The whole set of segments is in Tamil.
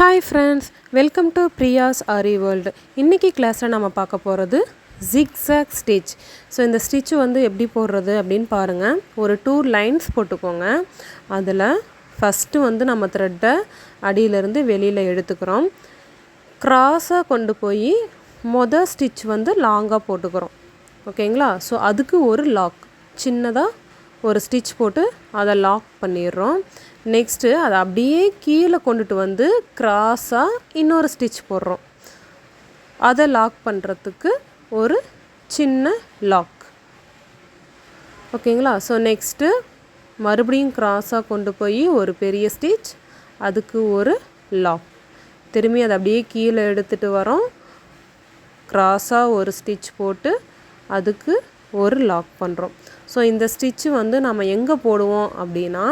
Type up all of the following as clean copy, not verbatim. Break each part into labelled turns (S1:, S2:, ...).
S1: Hi friends, welcome to Priya's aari world. இன்னைக்கு கிளாஸ்ல நாம பார்க்க போறது zigzag stitch. So இந்த stitch வந்து எப்படி போடுறது அப்படினு பாருங்க. ஒரு 2 lines போட்டுக்கோங்க. அதுல first வந்து நம்ம thread அடியில இருந்து வெளியில எடுத்துக்கறோம். கிராஸா கொண்டு போய் மொத stitch வந்து லாங்கா போட்டுக்கறோம். ஓகேங்களா? சோ அதுக்கு ஒரு லாக் சின்னதா ஒரு ஸ்டிட்ச் போட்டு அதை லாக் பண்ணிடுறோம். நெக்ஸ்ட்டு அதை அப்படியே கீழே கொண்டுட்டு வந்து கிராஸாக இன்னொரு ஸ்டிட்ச் போடுறோம். அதை லாக் பண்ணுறதுக்கு ஒரு சின்ன லாக். ஓகேங்களா? ஸோ நெக்ஸ்ட்டு மறுபடியும் கிராஸாக கொண்டு போய் ஒரு பெரிய ஸ்டிட்ச், அதுக்கு ஒரு லாக். திரும்பி அதை அப்படியே கீழே எடுத்துகிட்டு வரோம். கிராஸாக ஒரு ஸ்டிட்ச் போட்டு அதுக்கு ஒரு லாக் பண்ணுறோம். ஸோ இந்த ஸ்டிட்ச்சு வந்து நம்ம எங்கே போடுவோம் அப்படின்னா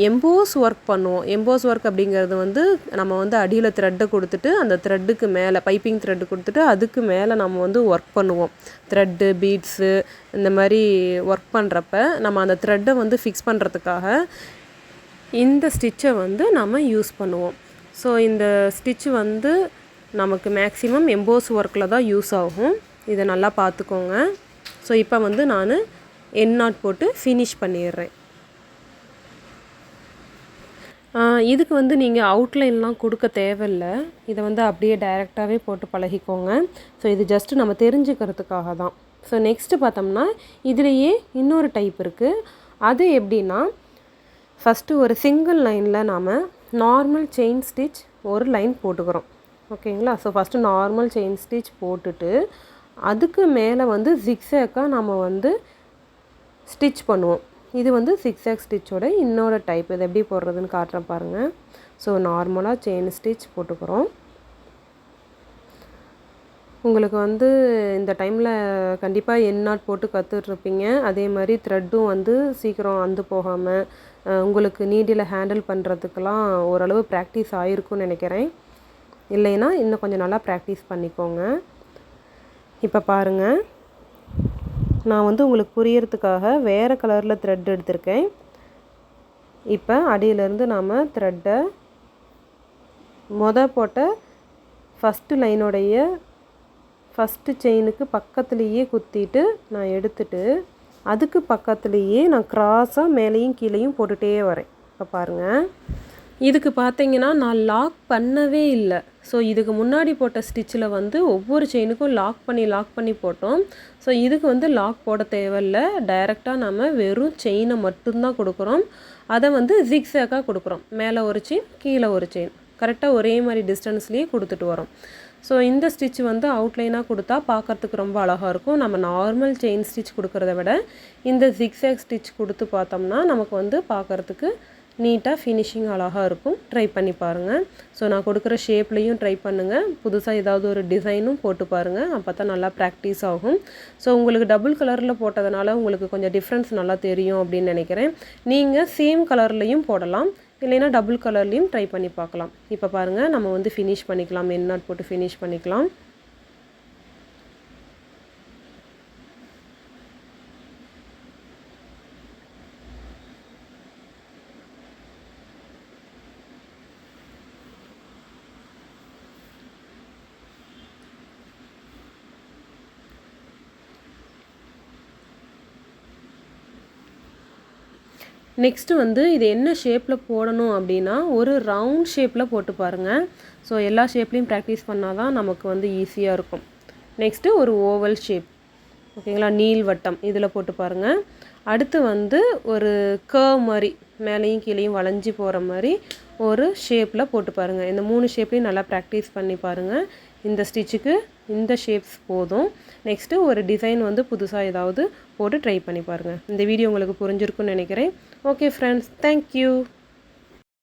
S1: எம்போஸ் ஒர்க் பண்ணுவோம். எம்போஸ் ஒர்க் அப்படிங்கிறது வந்து நம்ம வந்து அடியில் த்ரெட்டை கொடுத்துட்டு அந்த த்ரெட்டுக்கு மேலே பைப்பிங் த்ரெட்டு கொடுத்துட்டு அதுக்கு மேலே நம்ம வந்து ஒர்க் பண்ணுவோம். த்ரெட்டு பீட்ஸு இந்த மாதிரி ஒர்க் பண்ணுறப்ப நம்ம அந்த த்ரெட்டை வந்து ஃபிக்ஸ் பண்ணுறதுக்காக இந்த ஸ்டிட்சை வந்து நம்ம யூஸ் பண்ணுவோம். ஸோ இந்த ஸ்டிட்ச் வந்து நமக்கு மேக்ஸிமம் எம்போஸ் ஒர்க்கில் தான் யூஸ் ஆகும். இதை நல்லா பார்த்துக்கோங்க. ஸோ இப்போ வந்து நான் என் நாட் போட்டு ஃபினிஷ் பண்ணிடுறேன். இதுக்கு வந்து நீங்கள் அவுட்லைன்லாம் கொடுக்க தேவையில்லை. இதை வந்து அப்படியே டைரெக்டாகவே போட்டு பழகிக்கோங்க. ஸோ இது ஜஸ்ட்டு நம்ம தெரிஞ்சுக்கிறதுக்காக தான். ஸோ நெக்ஸ்ட்டு பார்த்தோம்னா இதுலேயே இன்னொரு டைப் இருக்குது. அது எப்படின்னா ஃபஸ்ட்டு ஒரு சிங்கிள் லைனில் நாம் நார்மல் செயின் ஸ்டிச் ஒரு லைன் போட்டுக்கிறோம். ஓகேங்களா? So first normal chain stitch போட்டுட்டு அதுக்கு மேலே வந்து ஜிக்ஸாக்காக நம்ம வந்து ஸ்டிச் பண்ணுவோம். இது வந்து ஜிக்ஸாக் ஸ்டிச்சோட இன்னொரு டைப். இது எப்படி போடுறதுன்னு காட்டுறேன் பாருங்கள். ஸோ நார்மலாக செயின் ஸ்டிச் போட்டுக்கிறோம். உங்களுக்கு வந்து இந்த டைமில் கண்டிப்பாக என் நாட் போட்டு கற்றுட்ருப்பீங்க. அதே மாதிரி த்ரெட்டும் வந்து சீக்கிரம் அந்து போகாமல் உங்களுக்கு நீடில் ஹேண்டில் பண்ணுறதுக்கெலாம் ஓரளவு ப்ராக்டிஸ் ஆகிருக்குன்னு நினைக்கிறேன். இல்லைன்னா இன்னும் கொஞ்சம் நல்லா ப்ராக்டிஸ் பண்ணிக்கோங்க. இப்போ பாருங்கள், நான் வந்து உங்களுக்கு புரியறதுக்காக வேறு கலரில் த்ரெட் எடுத்திருக்கேன். இப்போ அடியிலேருந்து நாம் த்ரெட்டை போட்ட ஃபஸ்ட்டு லைனுடைய ஃபஸ்ட்டு செயினுக்கு பக்கத்துலேயே குத்திட்டு நான் எடுத்துட்டு அதுக்கு பக்கத்துலேயே நான் கிராஸாக மேலேயும் கீழேயும் போட்டுகிட்டே வரேன். இப்போ பாருங்கள், இதுக்கு பார்த்தீங்கன்னா நான் லாக் பண்ணவே இல்லை. ஸோ இதுக்கு முன்னாடி போட்ட ஸ்டிச்சில் வந்து ஒவ்வொரு செயினுக்கும் லாக் பண்ணி போட்டோம். ஸோ இதுக்கு வந்து லாக் போட தேவையில்லை. டைரெக்டாக நம்ம வெறும் செயினை மட்டும்தான் கொடுக்குறோம். அதை வந்து ஜிக்ஸாக்காக கொடுக்குறோம். மேலே ஒரு செயின், கீழே ஒரு செயின், கரெக்டாக ஒரே மாதிரி டிஸ்டன்ஸ்லேயே கொடுத்துட்டு வரோம். ஸோ இந்த ஸ்டிச் வந்து அவுட்லைனாக கொடுத்தா பார்க்குறதுக்கு ரொம்ப அழகாக இருக்கும். நம்ம நார்மல் செயின் ஸ்டிச் கொடுக்குறத விட இந்த ஜிக்ஸாக் ஸ்டிச் கொடுத்து பார்த்தோம்னா நமக்கு வந்து பார்க்குறதுக்கு நீட்டாக ஃபினிஷிங் அழகாக இருக்கும். ட்ரை பண்ணி பாருங்கள். ஸோ நான் கொடுக்குற ஷேப்லேயும் ட்ரை பண்ணுங்கள். புதுசாக ஏதாவது ஒரு டிசைனும் போட்டு பாருங்கள். அப்போ தான் நல்லா ப்ராக்டிஸ் ஆகும். ஸோ உங்களுக்கு டபுள் கலரில் போட்டதுனால உங்களுக்கு கொஞ்சம் டிஃப்ரென்ஸ் நல்லா தெரியும் அப்படின்னு நினைக்கிறேன். நீங்கள் சேம் கலர்லேயும் போடலாம், இல்லைன்னா டபுள் கலர்லேயும் ட்ரை பண்ணி பார்க்கலாம். இப்போ பாருங்கள், நம்ம வந்து ஃபினிஷ் பண்ணிக்கலாம். என் நாட் போட்டு ஃபினிஷ் பண்ணிக்கலாம். நெக்ஸ்ட்டு வந்து இது என்ன ஷேப்பில் போடணும் அப்படின்னா ஒரு ரவுண்ட் ஷேப்பில் போட்டு பாருங்கள். ஸோ எல்லா ஷேப்லேயும் ப்ராக்டிஸ் பண்ணால் தான் நமக்கு வந்து ஈஸியாக இருக்கும். நெக்ஸ்ட்டு ஒரு ஓவல் ஷேப், ஓகேங்களா, நீள்வட்டம், இதில் போட்டு பாருங்கள். அடுத்து வந்து ஒரு கர்வ் மாதிரி மேலேயும் கீழேயும் வளைஞ்சி போகிற மாதிரி ஒரு ஷேப்பில் போட்டு பாருங்கள். இந்த 3 ஷேப்லேயும் நல்லா ப்ராக்டிஸ் பண்ணி பாருங்கள். இந்த ஸ்டிச்சுக்கு இந்த ஷேப்ஸ் போதும். நெக்ஸ்ட்டு ஒரு டிசைன் வந்து புதுசாக ஏதாவது போட்டு ட்ரை பண்ணி பாருங்கள். இந்த வீடியோ உங்களுக்கு புரிஞ்சிருக்குன்னு நினைக்கிறேன். Okay friends, thank you.